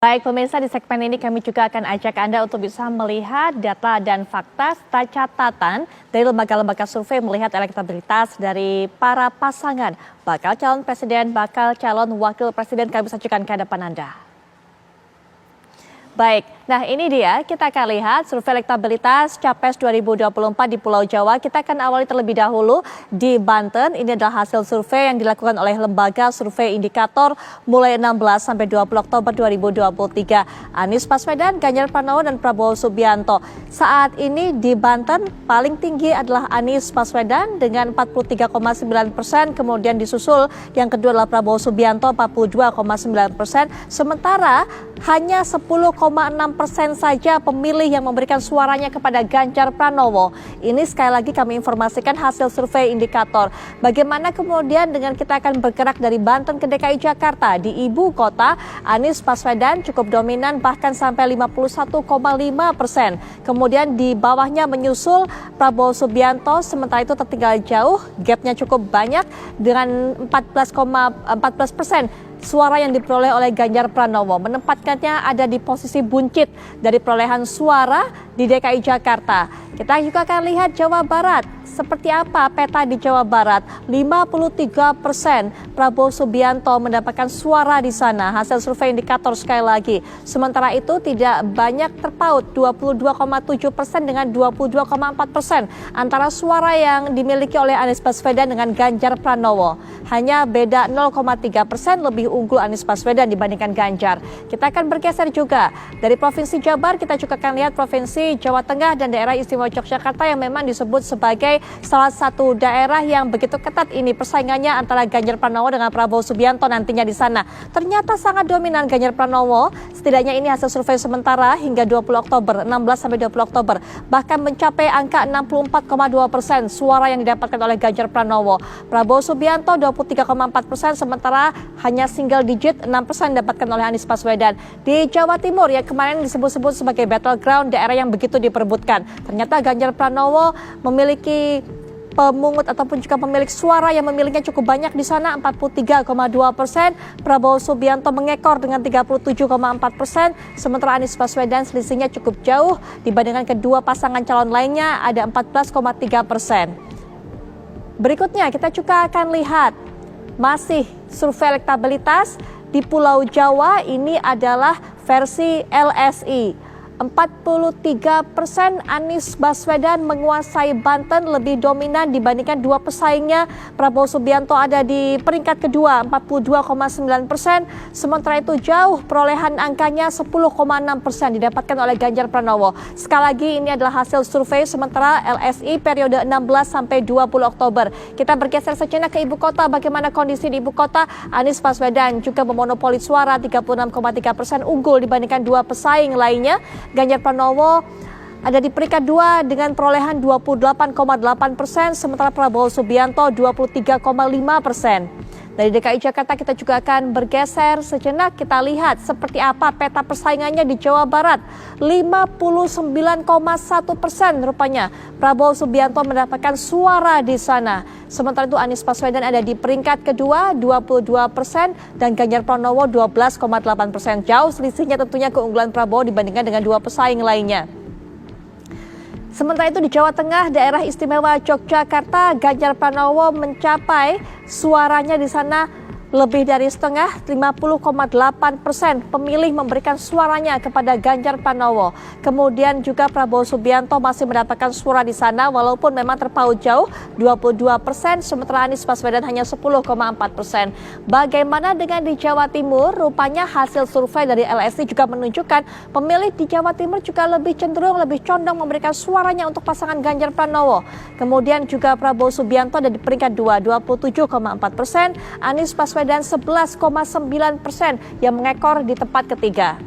Baik pemirsa, di segmen ini kami juga akan ajak Anda untuk bisa melihat data dan fakta serta catatan dari lembaga-lembaga survei melihat elektabilitas dari para pasangan bakal calon presiden, bakal calon wakil presiden. Kami sajikan ke hadapan Anda. Baik, nah ini dia kita akan lihat survei elektabilitas Capres 2024 di Pulau Jawa. Kita akan awali terlebih dahulu di Banten. Ini adalah hasil survei yang dilakukan oleh lembaga survei indikator mulai 16 sampai 20 Oktober 2023. Anies Baswedan, Ganjar Pranowo, dan Prabowo Subianto. Saat ini di Banten paling tinggi adalah Anies Baswedan dengan 43,9%. Kemudian disusul yang kedua adalah Prabowo Subianto 42,9%. Sementara hanya 10,6% saja pemilih yang memberikan suaranya kepada Ganjar Pranowo. Ini sekali lagi kami informasikan hasil survei indikator. Bagaimana kemudian dengan kita akan bergerak dari Banten ke DKI Jakarta. Di ibu kota, Anies Baswedan cukup dominan bahkan sampai 51,5%. Kemudian di bawahnya menyusul Prabowo Subianto, sementara itu tertinggal jauh, gapnya cukup banyak dengan 14,14%. Suara yang diperoleh oleh Ganjar Pranowo menempatkannya ada di posisi buncit dari perolehan suara di DKI Jakarta. Kita juga akan lihat Jawa Barat. Seperti apa peta di Jawa Barat? 53% Prabowo Subianto mendapatkan suara di sana. Hasil survei indikator sekali lagi. Sementara itu tidak banyak terpaut, 22,7% dengan 22,4% antara suara yang dimiliki oleh Anies Baswedan dengan Ganjar Pranowo. Hanya beda 0,3% lebih unggul Anies Baswedan dibandingkan Ganjar. Kita akan bergeser juga dari Provinsi Jabar, kita juga akan lihat Provinsi Jawa Tengah dan daerah istimewa Yogyakarta yang memang disebut sebagai salah satu daerah yang begitu ketat ini persaingannya antara Ganjar Pranowo dengan Prabowo Subianto nantinya di sana. Ternyata sangat dominan Ganjar Pranowo, setidaknya ini hasil survei sementara hingga 20 Oktober, 16 sampai 20 Oktober, bahkan mencapai angka 64,2% suara yang didapatkan oleh Ganjar Pranowo. Prabowo Subianto 23,4%, sementara hanya single digit 6% didapatkan oleh Anies Baswedan. Di Jawa Timur yang kemarin disebut-sebut sebagai battleground, daerah yang begitu diperebutkan. Ternyata Ganjar Pranowo memiliki pemungut ataupun juga pemilik suara yang memilihnya cukup banyak di sana, 43,2%. Prabowo Subianto mengekor dengan 37,4%. Sementara Anies Baswedan selisihnya cukup jauh dibandingkan kedua pasangan calon lainnya, ada 14,3%. Berikutnya kita juga akan lihat masih survei elektabilitas di Pulau Jawa. Ini adalah versi LSI. 43% Anies Baswedan menguasai Banten, lebih dominan dibandingkan dua pesaingnya. Prabowo Subianto ada di peringkat kedua 42,9%. Sementara itu jauh perolehan angkanya 10,6% didapatkan oleh Ganjar Pranowo. Sekali lagi ini adalah hasil survei sementara LSI periode 16 sampai 20 Oktober. Kita bergeser sejenak ke ibu kota. Bagaimana kondisi di ibu kota? Anies Baswedan juga memonopoli suara 36,3%, unggul dibandingkan dua pesaing lainnya. Ganjar Pranowo ada di peringkat 2 dengan perolehan 28,8%, sementara Prabowo Subianto 23,5%. Dari DKI Jakarta kita juga akan bergeser sejenak, kita lihat seperti apa peta persaingannya di Jawa Barat. 59,1% rupanya Prabowo Subianto mendapatkan suara di sana. Sementara itu Anies Baswedan ada di peringkat kedua 22% dan Ganjar Pranowo 12,8%. Jauh selisihnya tentunya keunggulan Prabowo dibandingkan dengan dua pesaing lainnya. Sementara itu di Jawa Tengah, daerah istimewa Yogyakarta, Ganjar Pranowo mencapai suaranya di sana lebih dari setengah, 50,8% pemilih memberikan suaranya kepada Ganjar Pranowo. Kemudian juga Prabowo Subianto masih mendapatkan suara di sana walaupun memang terpaut jauh 22%, sementara Anies Baswedan hanya 10,4%. Bagaimana dengan di Jawa Timur? Rupanya hasil survei dari LSI juga menunjukkan pemilih di Jawa Timur juga lebih cenderung, lebih condong memberikan suaranya untuk pasangan Ganjar Pranowo. Kemudian juga Prabowo Subianto ada di peringkat 2, 27,4%, Anies Baswedan dan 11,9% yang mengekor di tempat ketiga.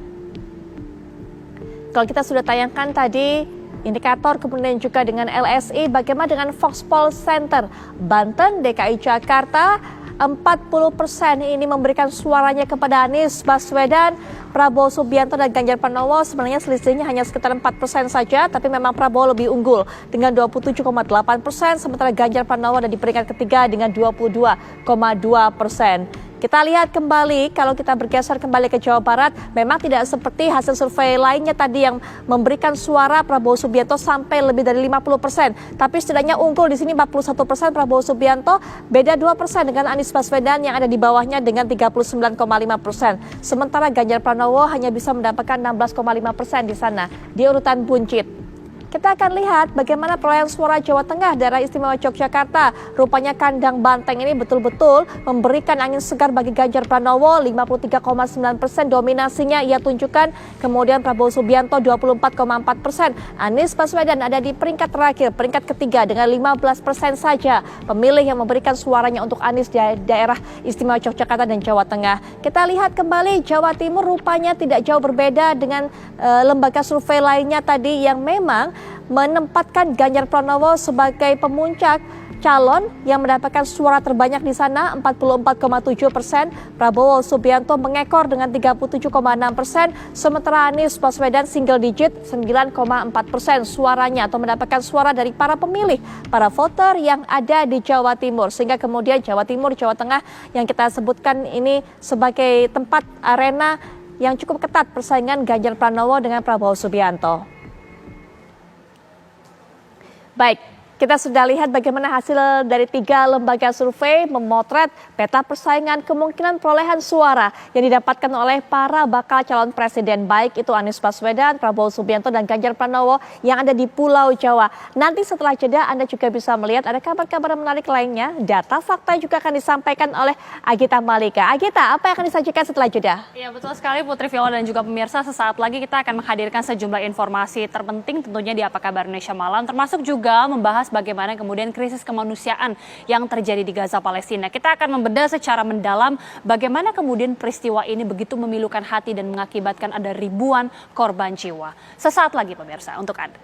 Kalau kita sudah tayangkan tadi indikator kemudian juga dengan LSI, bagaimana dengan Foxpol Center Banten, DKI Jakarta? 40% ini memberikan suaranya kepada Anies Baswedan. Prabowo Subianto dan Ganjar Pranowo sebenarnya selisihnya hanya sekitar 4% saja, tapi memang Prabowo lebih unggul dengan 27,8%, sementara Ganjar Pranowo ada di peringkat ketiga dengan 22,2%. Kita lihat kembali, kalau kita bergeser kembali ke Jawa Barat, memang tidak seperti hasil survei lainnya tadi yang memberikan suara Prabowo Subianto sampai lebih dari 50%. Tapi setidaknya unggul di sini 41% Prabowo Subianto, beda 2% dengan Anies Baswedan yang ada di bawahnya dengan 39,5%. Sementara Ganjar Pranowo hanya bisa mendapatkan 16,5% di sana, di urutan buncit. Kita akan lihat bagaimana perolehan suara Jawa Tengah, daerah istimewa Yogyakarta. Rupanya kandang banteng ini betul-betul memberikan angin segar bagi Ganjar Pranowo, 53,9% dominasinya ia tunjukkan. Kemudian Prabowo Subianto 24,4%. Anies Baswedan ada di peringkat terakhir, peringkat ketiga dengan 15% saja pemilih yang memberikan suaranya untuk Anies di daerah istimewa Yogyakarta dan Jawa Tengah. Kita lihat kembali Jawa Timur rupanya tidak jauh berbeda dengan lembaga survei lainnya tadi yang memang menempatkan Ganjar Pranowo sebagai pemuncak calon yang mendapatkan suara terbanyak di sana 44,7%. Prabowo Subianto mengekor dengan 37,6%, sementara Anies Baswedan single digit 9,4% suaranya atau mendapatkan suara dari para pemilih, para voter yang ada di Jawa Timur. Sehingga kemudian Jawa Timur, Jawa Tengah yang kita sebutkan ini sebagai tempat arena yang cukup ketat persaingan Ganjar Pranowo dengan Prabowo Subianto. Baik, kita sudah lihat bagaimana hasil dari 3 lembaga survei memotret peta persaingan kemungkinan perolehan suara yang didapatkan oleh para bakal calon presiden, baik itu Anies Baswedan, Prabowo Subianto, dan Ganjar Pranowo yang ada di Pulau Jawa. Nanti setelah jeda Anda juga bisa melihat ada kabar-kabar menarik lainnya, data fakta juga akan disampaikan oleh Agita Malika. Agita, apa yang akan disajikan setelah jeda? Ya, betul sekali Putri Viola dan juga pemirsa. Sesaat lagi kita akan menghadirkan sejumlah informasi terpenting tentunya di Apa Kabar Indonesia Malam, termasuk juga membahas bagaimana kemudian krisis kemanusiaan yang terjadi di Gaza Palestina. Kita akan membedah secara mendalam bagaimana kemudian peristiwa ini begitu memilukan hati dan mengakibatkan ada ribuan korban jiwa. Sesaat lagi pemirsa untuk Anda.